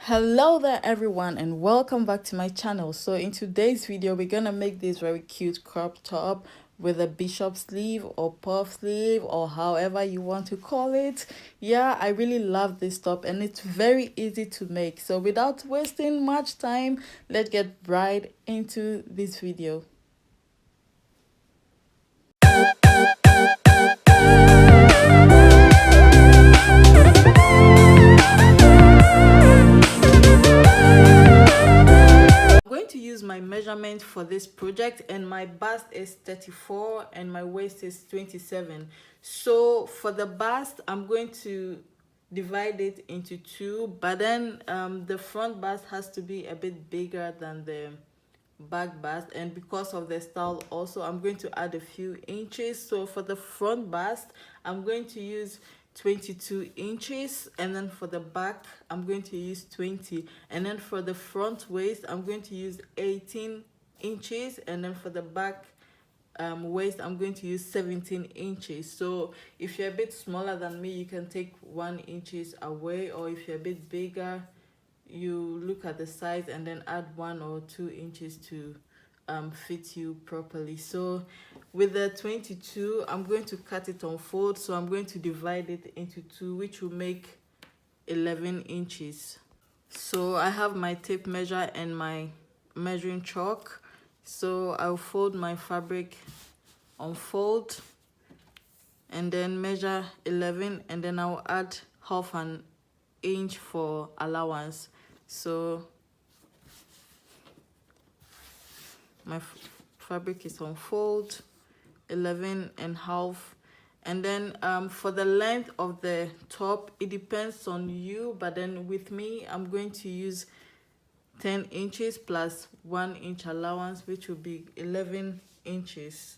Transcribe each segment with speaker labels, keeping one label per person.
Speaker 1: Hello there everyone and welcome back to my channel. So in today's video we're gonna make this very cute crop top with a bishop sleeve or puff sleeve or however you want to call it. Yeah, I really love this top and it's very easy to make. So without wasting much time, let's get right into this video. Going to use my measurement for this project, and my bust is 34 and my waist is 27. So for the bust I'm going to divide it into two, but then the front bust has to be a bit bigger than the back bust, and because of the style also I'm going to add a few inches. So for the front bust I'm going to use 22 inches, and then for the back I'm going to use 20, and then for the front waist I'm going to use 18 inches, and then for the back waist I'm going to use 17 inches. So if you're a bit smaller than me you can take 1 inches away, or if you're a bit bigger you look at the size and then add 1 or 2 inches to fit you properly. So with the 22 I'm going to cut it on fold, so I'm going to divide it into two, which will make 11 inches. So I have my tape measure and my measuring chalk, so I'll fold my fabric on fold and then measure 11, and then I'll add half an inch for allowance. So my fabric is on fold 11 and half, and then for the length of the top it depends on you, but then with me I'm going to use 10 inches plus 1 inch allowance, which will be 11 inches.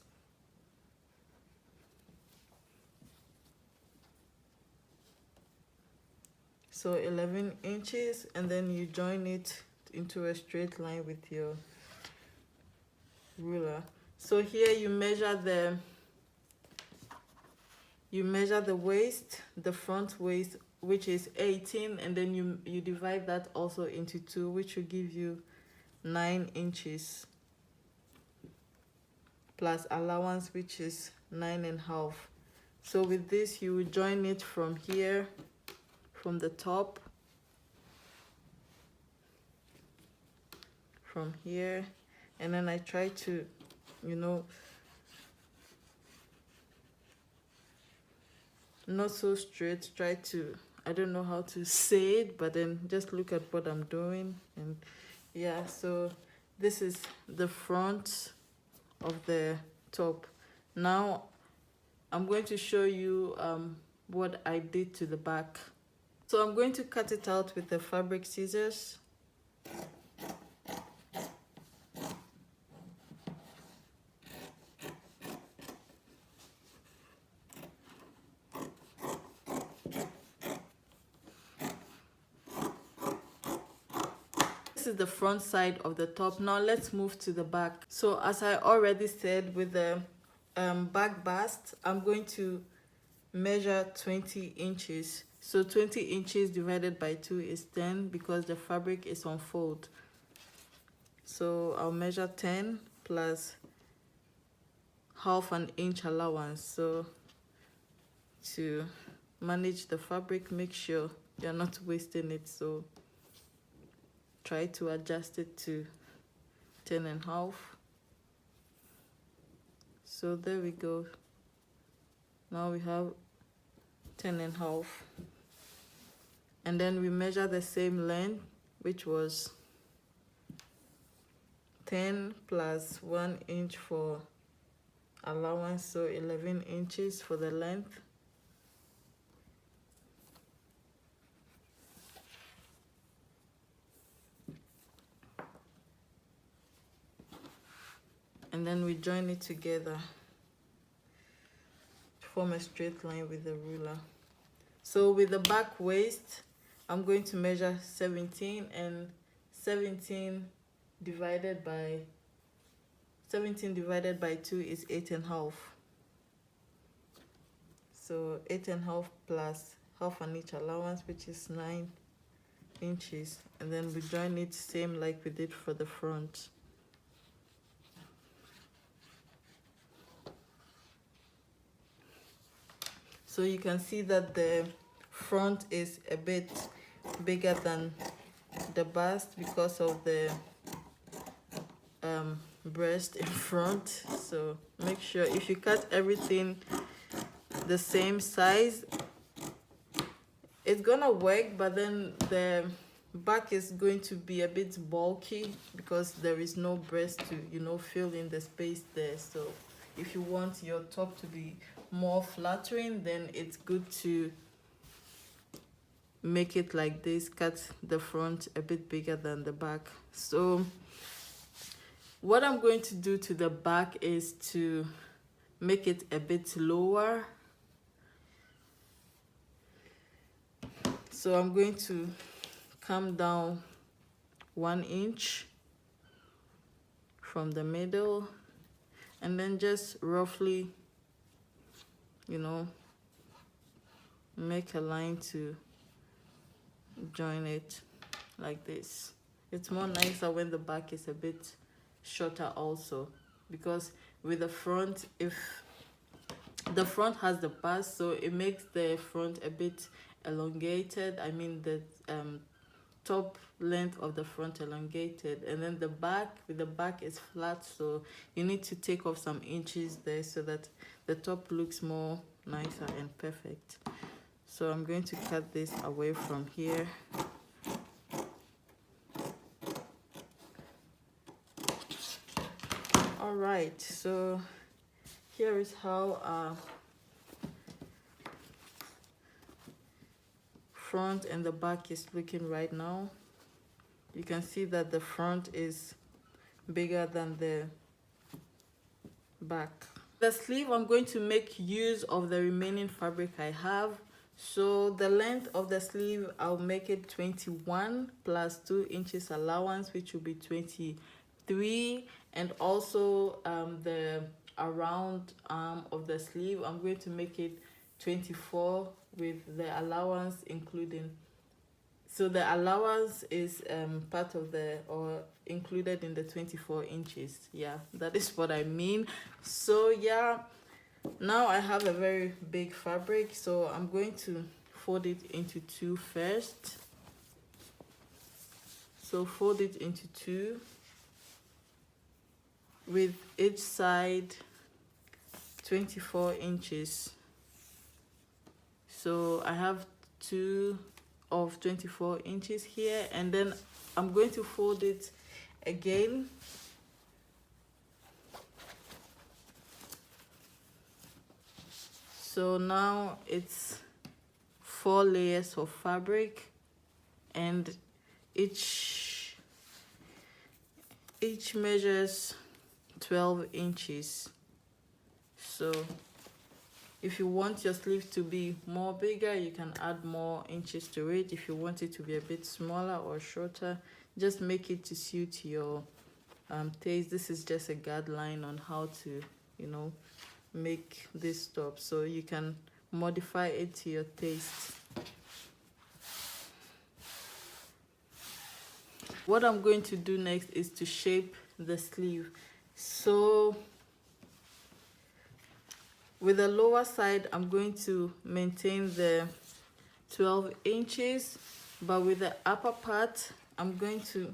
Speaker 1: So 11 inches, and then you join it into a straight line with your ruler. So here you measure the waist, the front waist, which is 18, and then you divide that also into two, which will give you 9 inches plus allowance, which is 9.5. So with this you will join it from here, from the top, from here, and then I try to, not so straight, try to, I don't know how to say it, but then just look at what I'm doing. And yeah, so this is the front of the top. Now I'm going to show you what I did to the back. So I'm going to cut it out with the fabric scissors. This is the front side of the top. Now let's move to the back. So as I already said, with the back bust I'm going to measure 20 inches. So 20 inches divided by 2 is 10, because the fabric is on fold. So I'll measure 10 plus half an inch allowance. So to manage the fabric, make sure you're not wasting it, so try to adjust it to 10.5. So there we go. Now we have 10.5, and then we measure the same length, which was 10 plus 1 inch for allowance, so 11 inches for the length. And then we join it together to form a straight line with the ruler. So with the back waist I'm going to measure 17, and 17 divided by 2 is 8.5. So 8.5 plus half an inch allowance, which is 9 inches, and then we join it same like we did for the front. So you can see that the front is a bit bigger than the bust because of the breast in front. So make sure if you cut everything the same size, it's gonna work, but then the back is going to be a bit bulky because there is no breast to, you know, fill in the space there. So if you want your top to be more flattering, then it's good to make it like this, cut the front a bit bigger than the back. So what I'm going to do to the back is to make it a bit lower. So I'm going to come down 1 inch from the middle, and then just roughly, you know, make a line to join it like this. It's more nicer when the back is a bit shorter also, because with the front, if the front has the bust, so it makes the front a bit elongated. I mean the top length of the front elongated, and then the back, with the back is flat, so you need to take off some inches there so that the top looks more nicer and perfect. So I'm going to cut this away from here. All right, so here is how our front and the back is looking right now. You can see that the front is bigger than the back. The sleeve, I'm going to make use of the remaining fabric I have. So the length of the sleeve, I'll make it 21 plus 2 inches allowance, which will be 23. And also the around arm of the sleeve, I'm going to make it 24 with the allowance including. So the allowance is part of the, or included in the 24 inches. Yeah, that is what I mean. So yeah, now I have a very big fabric, so I'm going to fold it into 2 first. So fold it into 2 with each side 24 inches. So I have 2 of 24 inches here, and then I'm going to fold it again. So now it's 4 layers of fabric, and each measures 12 inches. So if you want your sleeve to be more bigger, you can add more inches to it. If you want it to be a bit smaller or shorter, just make it to suit your taste. This is just a guideline on how to, you know, make this top, so you can modify it to your taste. What I'm going to do next is to shape the sleeve. So with the lower side, I'm going to maintain the 12 inches, but with the upper part, I'm going to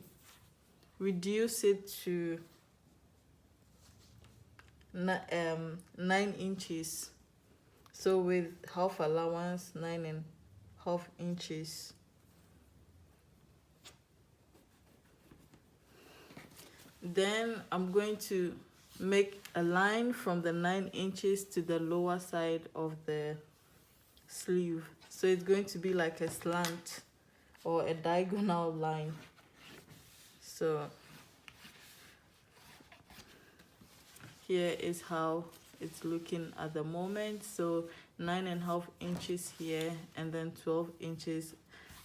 Speaker 1: reduce it to 9 inches. So with half allowance, 9.5 inches. Then I'm going to make a line from the 9 inches to the lower side of the sleeve. So it's going to be like a slant or a diagonal line. So here is how it's looking at the moment. So 9.5 inches here, and then 12 inches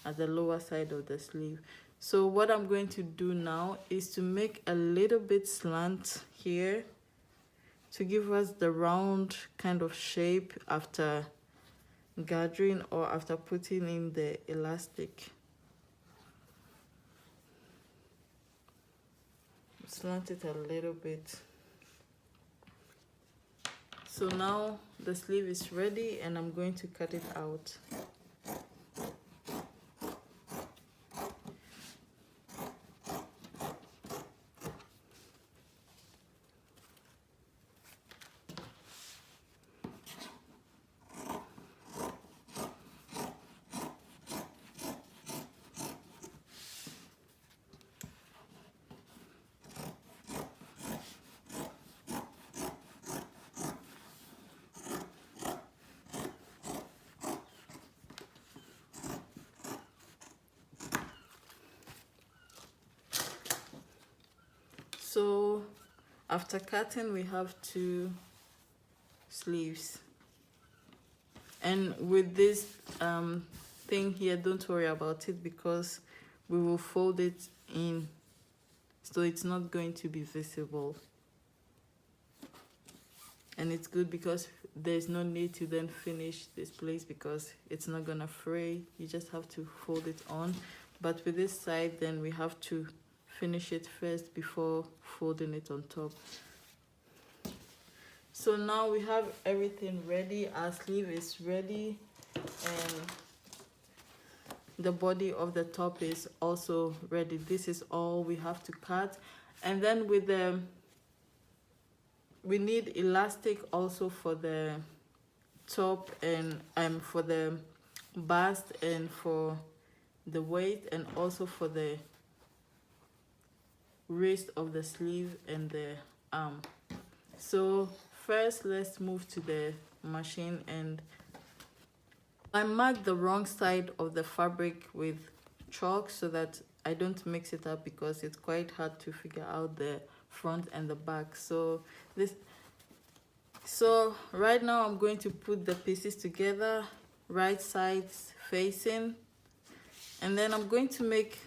Speaker 1: at the lower side of the sleeve. So what I'm going to do now is to make a little bit slant here to give us the round kind of shape after gathering or after putting in the elastic. slant it a little bit. So now the sleeve is ready and I'm going to cut it out. So after cutting, we have 2 sleeves, and with this thing here, don't worry about it because we will fold it in, so it's not going to be visible. And it's good because there's no need to then finish this place because it's not gonna fray. You just have to fold it on. But with this side, then we have to finish it first before folding it on top. So now we have everything ready. Our sleeve is ready and the body of the top is also ready. This is all we have to cut. And then with the, we need elastic also for the top and for the bust and for the waist and also for the wrist of the sleeve and the arm. So first let's move to the machine, and I marked the wrong side of the fabric with chalk so that I don't mix it up because it's quite hard to figure out the front and the back. So right now I'm going to put the pieces together, right sides facing, and then I'm going to make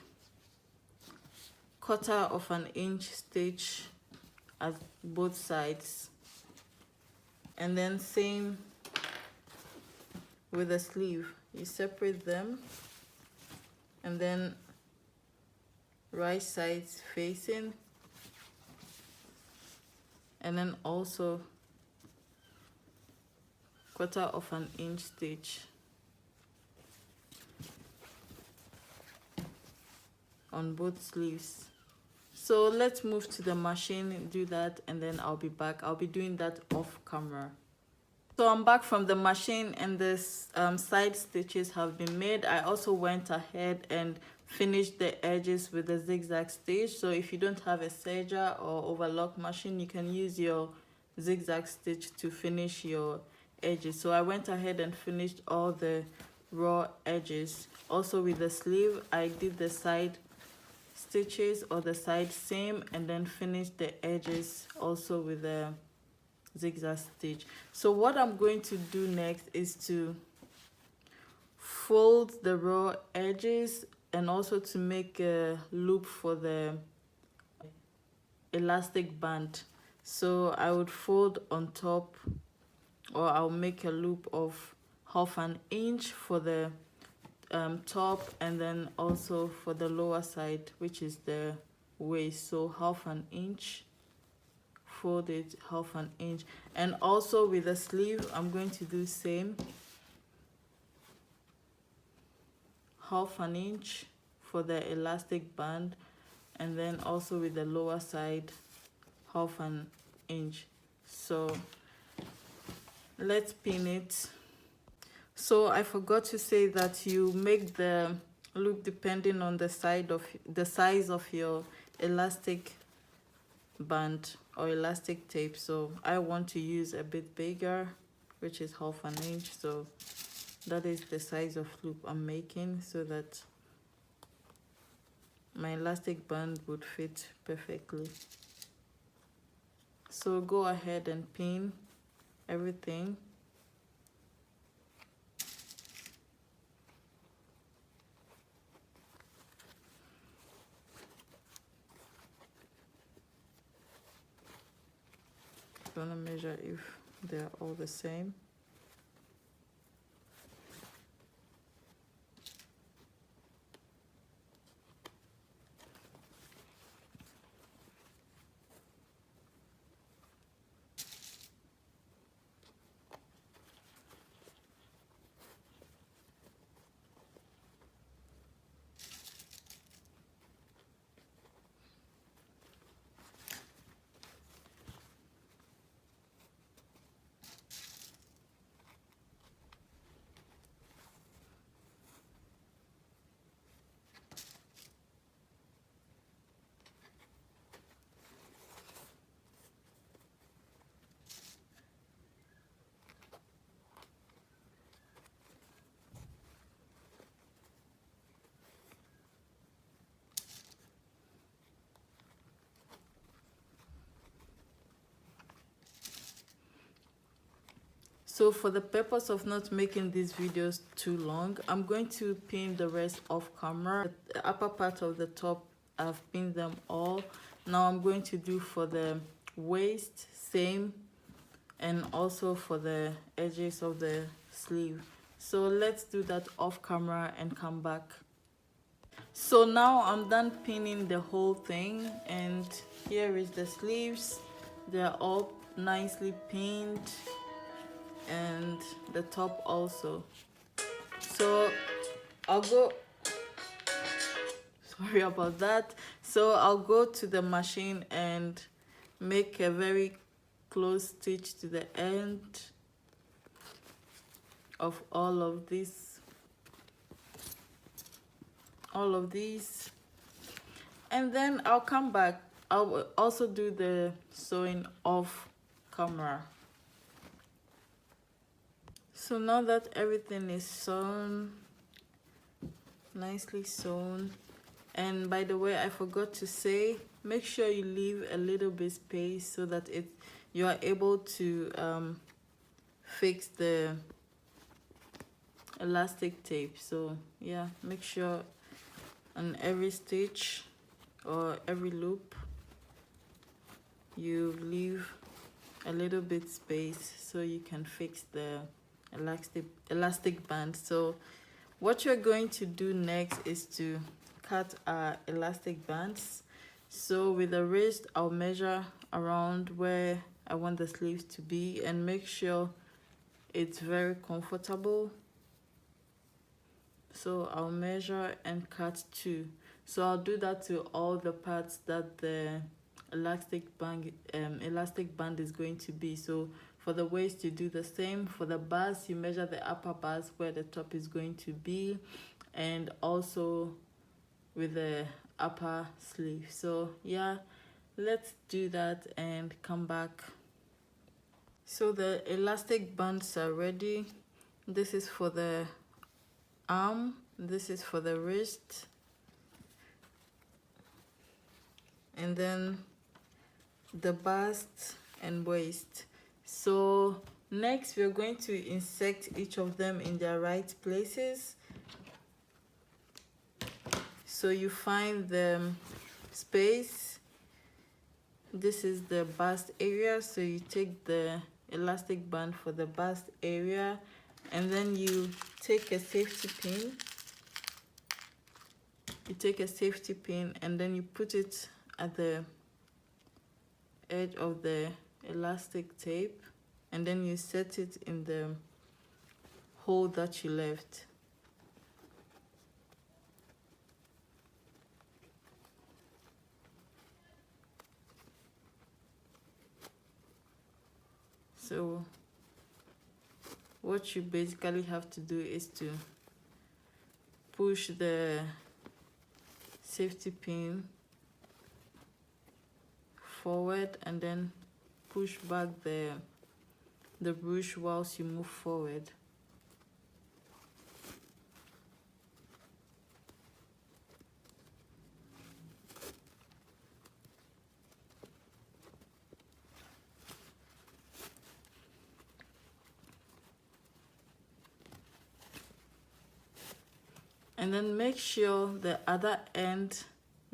Speaker 1: 1/4 inch stitch at both sides, and then same with the sleeve. You separate them and then right sides facing, and then also 1/4 inch stitch on both sleeves. So let's move to the machine, do that, and then I'll be back. I'll be doing that off camera. So I'm back from the machine and the side stitches have been made. I also went ahead and finished the edges with the zigzag stitch. So if you don't have a serger or overlock machine, you can use your zigzag stitch to finish your edges. So I went ahead and finished all the raw edges. Also with the sleeve, I did the side stitches or the side seam and then finished the edges also with the zigzag stitch. So what I'm going to do next is to fold the raw edges and also to make a loop for the elastic band. So I would fold on top, or I'll make a loop of 1/2 inch for the top, and then also for the lower side, which is the waist. So 1/2 inch, fold it 1/2 inch, and also with the sleeve I'm going to do same, 1/2 inch for the elastic band, and then also with the lower side 1/2 inch. So let's pin it. So I forgot to say that you make the loop depending on the size of your elastic band or elastic tape. So I want to use a bit bigger, which is 1/2 inch. So that is the size of loop I'm making so that my elastic band would fit perfectly. So go ahead and pin everything. Gonna measure if they're all the same. So for the purpose of not making these videos too long, I'm going to pin the rest off camera. The upper part of the top, I've pinned them all. Now I'm going to do for the waist, same, and also for the edges of the sleeve. So let's do that off camera and come back. So now I'm done pinning the whole thing, and here is the sleeves. They're all nicely pinned, and the top also. So I'll go, sorry about that. So I'll go to the machine and make a very close stitch to the end of all of these, and then I'll come back. I'll also do the sewing off camera. So now that everything is sewn, nicely sewn, and by the way, I forgot to say, make sure you leave a little bit space so that you are able to fix the elastic tape. So yeah, make sure on every stitch or every loop you leave a little bit space so you can fix the elastic band. So what you're going to do next is to cut our elastic bands. So with the wrist, I'll measure around where I want the sleeves to be and make sure it's very comfortable. So I'll measure and cut 2. So I'll do that to all the parts that the elastic band is going to be. So for the waist, you do the same. For the bars, you measure the upper bars where the top is going to be, and also with the upper sleeve. So yeah, let's do that and come back. So the elastic bands are ready. This is for the arm, this is for the wrist, and then the bust and waist. So next we're going to insert each of them in their right places. So you find the space. This is the bust area, so you take the elastic band for the bust area, and then you take a safety pin. And then you put it at the edge of the elastic tape, and then you set it in the hole that you left. So what you basically have to do is to push the safety pin forward and then push back the brush whilst you move forward. And then make sure the other end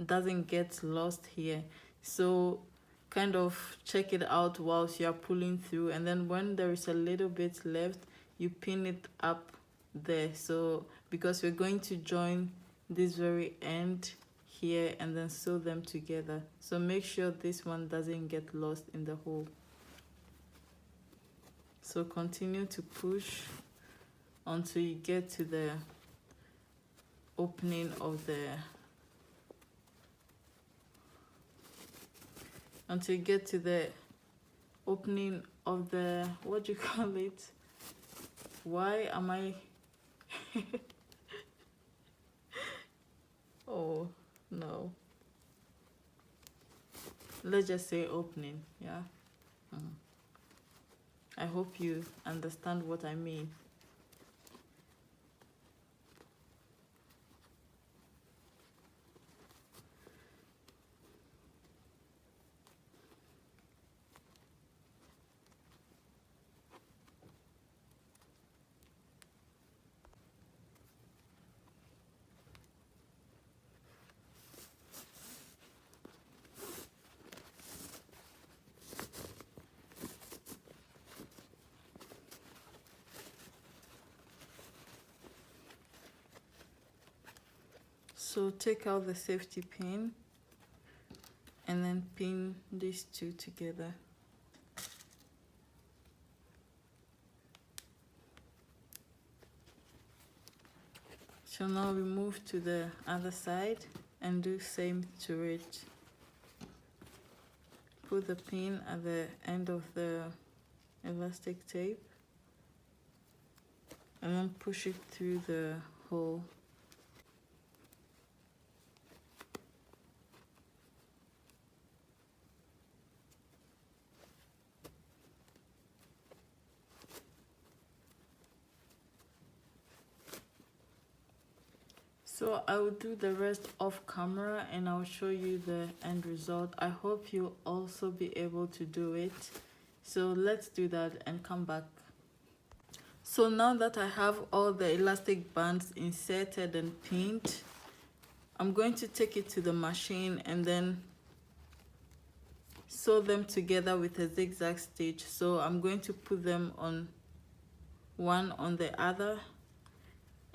Speaker 1: doesn't get lost here. So kind of check it out whilst you're pulling through, and then when there is a little bit left, you pin it up there. So because we're going to join this very end here and then sew them together, so make sure this one doesn't get lost in the hole. So continue to push until you get to the opening of the what do you call it? Why am I oh no, let's just say opening. Yeah, I hope you understand what I mean. So take out the safety pin and then pin these two together. So now we move to the other side and do same to it. Put the pin at the end of the elastic tape and then push it through the hole. So I will do the rest off camera and I'll show you the end result. I hope you'll also be able to do it. So let's do that and come back. So now that I have all the elastic bands inserted and pinned, I'm going to take it to the machine and then sew them together with a zigzag stitch. So I'm going to put them on one on the other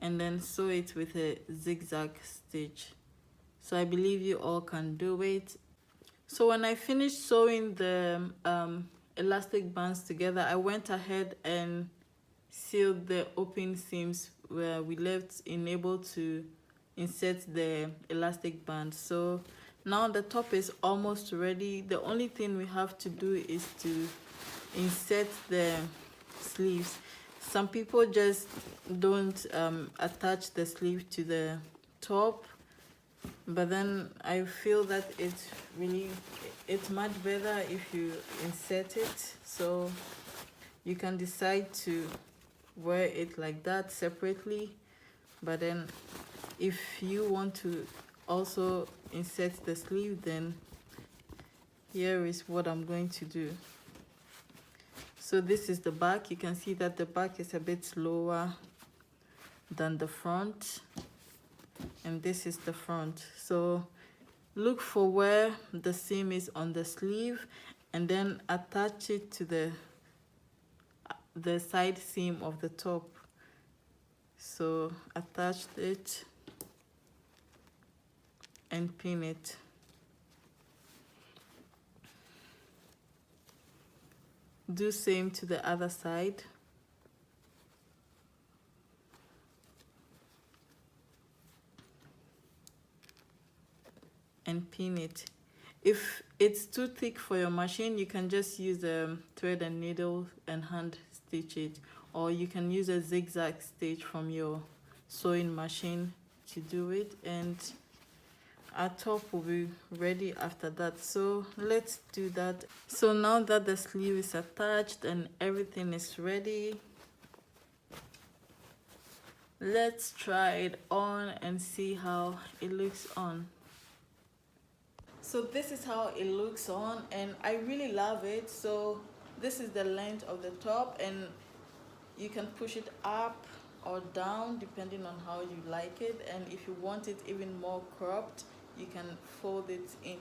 Speaker 1: and then sew it with a zigzag stitch. So I believe you all can do it. So when I finished sewing the elastic bands together, I went ahead and sealed the open seams where we left unable to insert the elastic band. So now the top is almost ready. The only thing we have to do is to insert the sleeves. Some people just don't attach the sleeve to the top, but then I feel that it's much better if you insert it. So you can decide to wear it like that separately, but then if you want to also insert the sleeve, then here is what I'm going to do. So this is the back. You can see that the back is a bit lower than the front, and this is the front. So look for where the seam is on the sleeve and then attach it to the side seam of the top. So attach it and pin it. Do same to the other side. And pin it. If it's too thick for your machine, you can just use a thread and needle and hand stitch it, or you can use a zigzag stitch from your sewing machine to do it, and our top will be ready after that. So let's do that. So now that the sleeve is attached and everything is ready, let's try it on and see how it looks on. So this is how it looks on, and I really love it. So this is the length of the top, and you can push it up or down depending on how you like it, and if you want it even more cropped, you can fold it in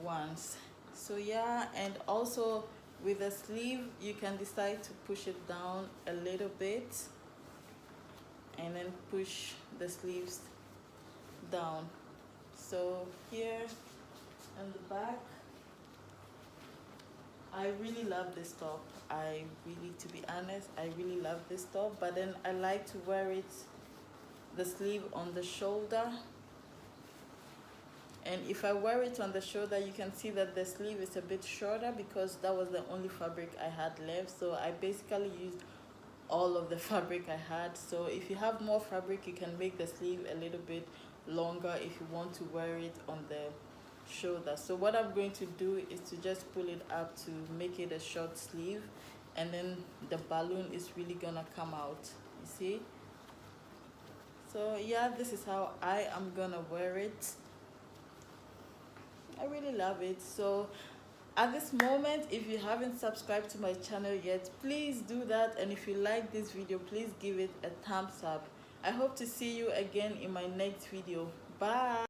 Speaker 1: once. So yeah, and also with the sleeve, you can decide to push it down a little bit and then push the sleeves down. So here on the back, I really love this top. To be honest, I really love this top, but then I like to wear it, the sleeve on the shoulder. And if I wear it on the shoulder, you can see that the sleeve is a bit shorter because that was the only fabric I had left. So I basically used all of the fabric I had. So if you have more fabric, you can make the sleeve a little bit longer if you want to wear it on the shoulder. So what I'm going to do is to just pull it up to make it a short sleeve, and then the balloon is really gonna come out, you see. So yeah, this is how I am gonna wear it. I really love it. So at this moment, if you haven't subscribed to my channel yet, please do that, and if you like this video, please give it a thumbs up. I hope to see you again in my next video. Bye.